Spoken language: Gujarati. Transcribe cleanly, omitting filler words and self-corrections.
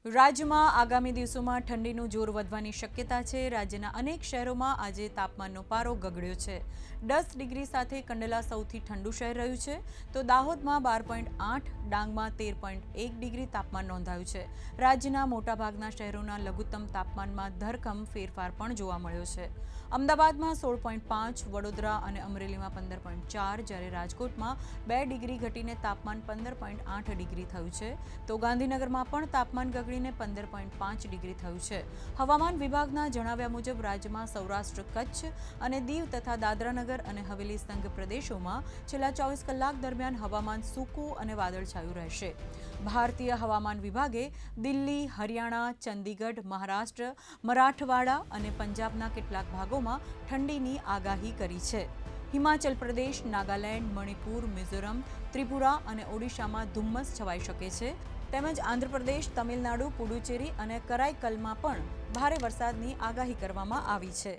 રાજ્યમાં આગામી દિવસોમાં ઠંડીનું જોર વધવાની શક્યતા છે। રાજ્યના અનેક શહેરોમાં આજે તાપમાનનો પારો ગગડ્યો છે। 10 ડિગ્રી સાથે કંડલા સૌથી ઠંડુ શહેર રહ્યું છે, તો દાહોદમાં 12.8, ડાંગમાં 13.1 ડિગ્રી તાપમાન નોંધાયું છે। રાજ્યના મોટાભાગના શહેરોના લઘુત્તમ તાપમાનમાં ધરખમ ફેરફાર પણ જોવા મળ્યો છે। અમદાવાદમાં 16.5, વડોદરા અને અમરેલીમાં 15.4, જ્યારે રાજકોટમાં 2 ડિગ્રી ઘટીને તાપમાન 15.8 ડિગ્રી થયું છે, તો ગાંધીનગરમાં પણ તાપમાન ગગડી 15.5 ડિગ્રી થયું છે। હવામાન વિભાગના જણાવ્યા મુજબ રાજ્યમાં સૌરાષ્ટ્ર, કચ્છ અને દીવ તથા દાદરાનગર અને હવેલી સંઘ પ્રદેશોમાં છેલ્લા 24 કલાક દરમિયાન હવામાન સૂકું અને વાદળછાયું રહેશે। ભારતીય હવામાન વિભાગે દિલ્હી, હરિયાણા, ચંદીગઢ, મહારાષ્ટ્ર, મરાઠવાડા અને પંજાબના કેટલાક ભાગોમાં ઠંડીની આગાહી કરી છે। હિમાચલ પ્રદેશ, નાગાલેન્ડ, મણિપુર, મિઝોરમ, ત્રિપુરા અને ઓડિશામાં ધુમ્મસ છવાઈ શકે છે, તેમજ આંધ્રપ્રદેશ, તમિલનાડુ, પુડુચેરી અને કરાઈકલમાં પણ ભારે વરસાદની આગાહી કરવામાં આવી છે।